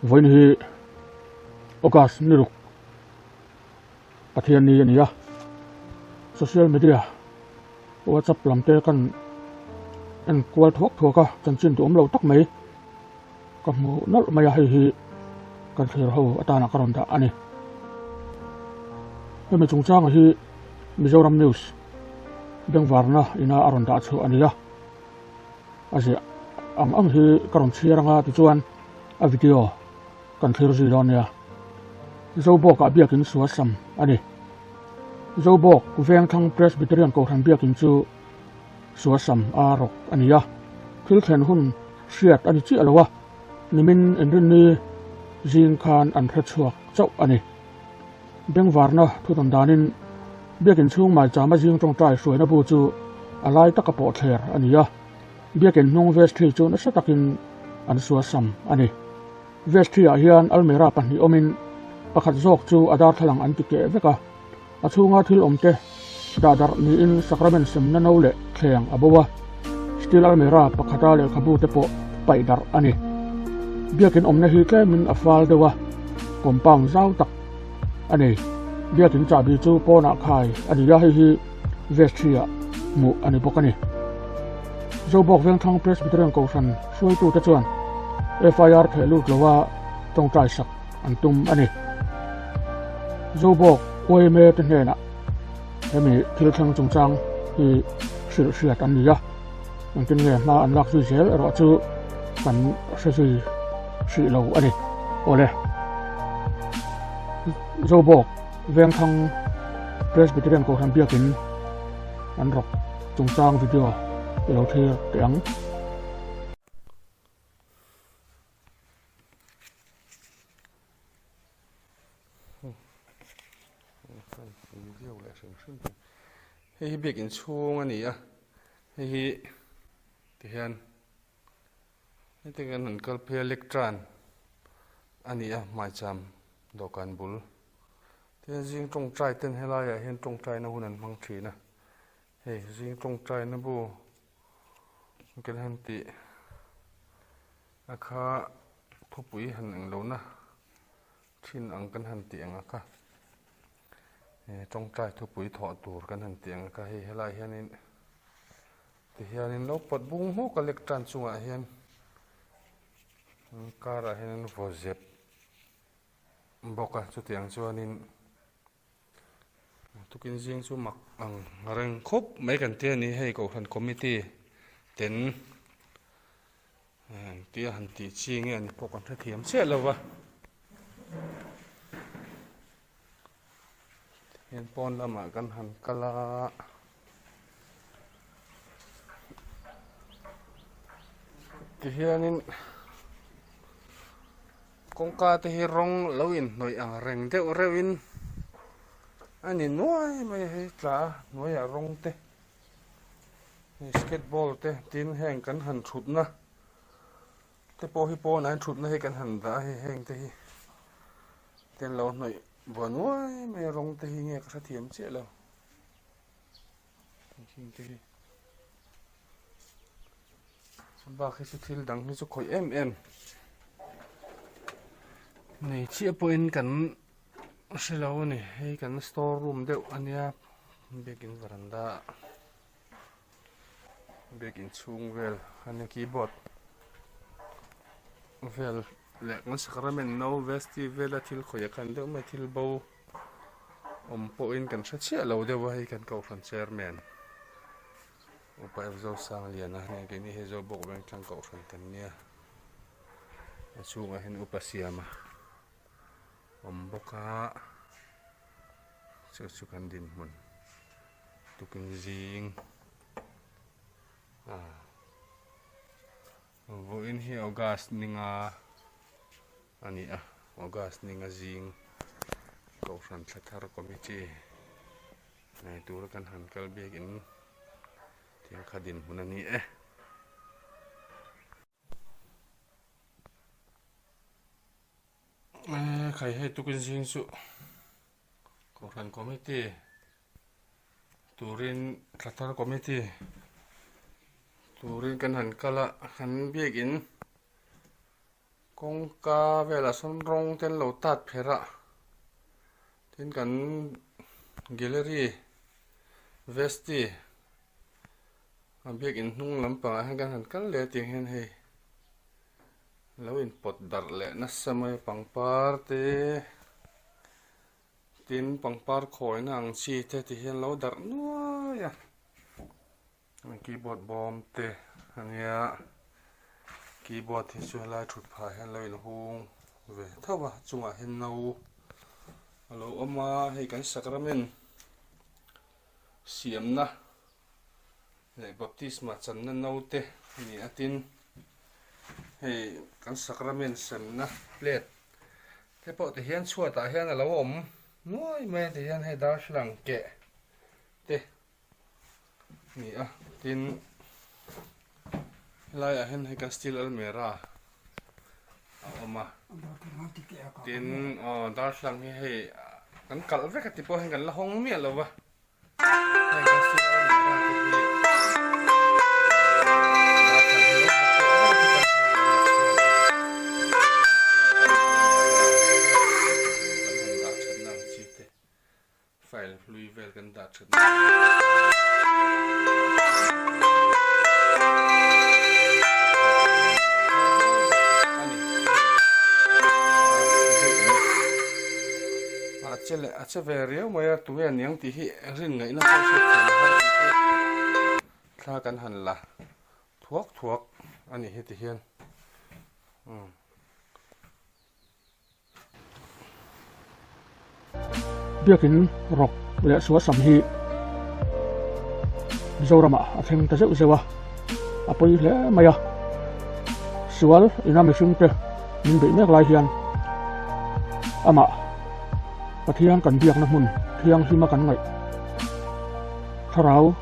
voin hi okas niruk pathian ni ania social media WhatsApp lamte kan en kwal thok thoka chanchin tu omlo tak mai kamu nal maya hi kan thir ho atana karon da ani hemi chungchang hi Mizoram News bengwarna ina aron da chu ania ase ang hi karon chiranga ti chuan a video kan thir zi donia zobok a biakin suasam ani zobok veng thang Presbyterian ko than biakin chu suasam arok ania thil thlen hun hriat ani chi alowa nimin enrin ni jing khan an thra chuak chau ani bengwarna thutam danin biakin chung mai chama jing tong trai hruaina bu chu alai taka po thler ania biakin hnung vestri chu na satakin an suasam ani vestri a hian almera pahnih omin pakhat zawk chu adar thalang an ti ke veka a chunga thil omte dadar ni in sacrament semna no le thleng abowa still almera pakhata le khabu te po paidar ani biakin omna hi tlemin a fal dewa kompang zau tak ani biakin chabi chu pona khai ani ya hi vestria mu ani pokani zobok veng thang Presbyterian ko san soi tu ta chuan FIR thelu tlowa tong trai sak antum ani zobok koi me te hena hemi thil thang chungchang hi sir hriat an nia angtin nge ma an lak zui zel ro chu kan se si lo ani ole zobok veng thang Presbyterian ko han biakin an rok chungchang video lo thir tiang hi biakin chung ani a hi ti hian te kan han kal phe electran ani a mai cham dokan bul te jing tong trai ten helai a hian tong trai na hun an mang thina hei jing tong trai na bu kan han ti akha thupui han ang lo na thin ang kan han ti anga ka trong trai thupui tho tur kan han ti anga ka hi helai hianin ti hianin lo pot bung mo ka electran chunga hian kara hian vozep boka chu tiang chuanin tukin jing chu mak ang reng khop mai kan te ni hei ko han committee ten tia han ti chi nge ani pok an tha thiam che lowa hian pon lama kan han kala ti hianin kongka te hi rong loin noi ang reng deuh reuin ani nuai mai hei tla nuai a rong te skateball te tin heng kan han thut na te po hi po nan thut na he kan han da he heng te hi ten lo noi bo nuai mai rong te hi nge ka thiam che lo king te hi ba khi chu thil dang hi chu khoi em nei chi point kan selo ni hei kan store room deuh ania begin veranda begin chung vel ani keyboard vel le ngon sacrament no vesti vela thil khoya kan deuh mai thil bo om po in kan sa chia lo deuh hei kan ko fan chairman upai zo sang liana ne ke ni he zo bok bang thang ko fan kan nia chunga hen upasiama boka chu kan din mun tukin jing vo in hi august ninga ani a august ninga jing ko ran thar committee nei tur kan han kal begin tiang khadin mun ani khai hei tukin jing chu ko ran committee turin thar committee turin kan han kala han biakin kong ka vela son rong ten lo tat phera tin kan gallery vesti biak in hnung lampang a kan han kal le ting hen hei lo in pot dar le na samay pangpar te tin pangpar khoi na ang chi te ti hian lo dar nuaya keyboard bom te ania keyboard hi chu lai thut pha hian lo in hung ve thawa chunga hen no alo oma hei kan sakramen siamna le baptisma channa no te ni atin hei kan sakramen semna plate te po te hian chuata hian alo om nuai me te hian hei darthlang ke te ni a tin lai a hen hei kan steel almera a oma tin darthlang hi hei kan kal vek ti po hen kan la hong mi lo wa hei kan steel almera te file lui vel kan da chut ache verio moya tuya niang ti hi rin ngai na sa thla kan han la thuak ani hi ti hian biakin rok le suwa sam hi zorama atheng ta zeu zewa apoi le maya sual ina me sung te min be mek lai hian ama pathian kan biak na mun thiang hima kan ngai tharau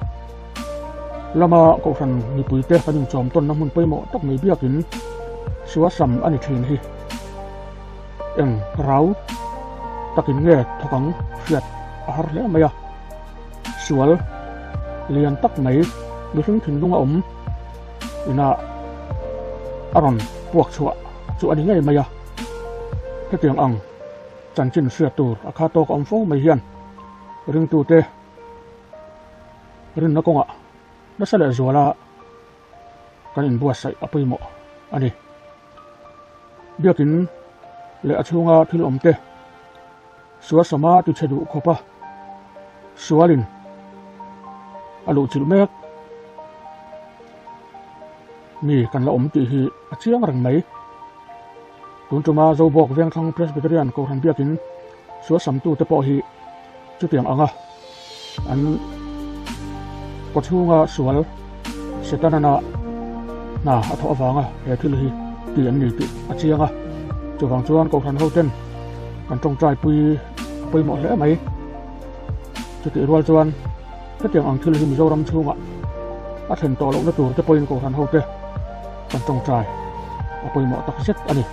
lama ko san ni puite kan chom ton na mun poimo tok mai biakin suwa sam ani thin hi eng rau takin nge thokang fiat har le maya sual lian tak mai bising thin lunga om ina aron puak chua chu ani ngai maya ke tiang ang chan chin sia tur akha tok om fo mai hian ring tu te rin na konga na sala zuala kan in buat sai apoimo ani biakin le achunga thil om te suwa sama tu chedu khopa sualin alu chil mek mi kan la om ti hi achiang rang mai tun tuma zo bok veng thang presbyterian ko han biakin suwa sam tu te po hi chu tiang anga an ko chunga sual setanana na atho awanga he thil hi ti an ni ti achianga chu wang chuan ko han hoten kan tong trai pui mo le mai chu ti rual chuan ke tiang ang thil hi mi zoram chunga a then to lo na tur te poin ko han hote kan tong trai a pui mo tak set ani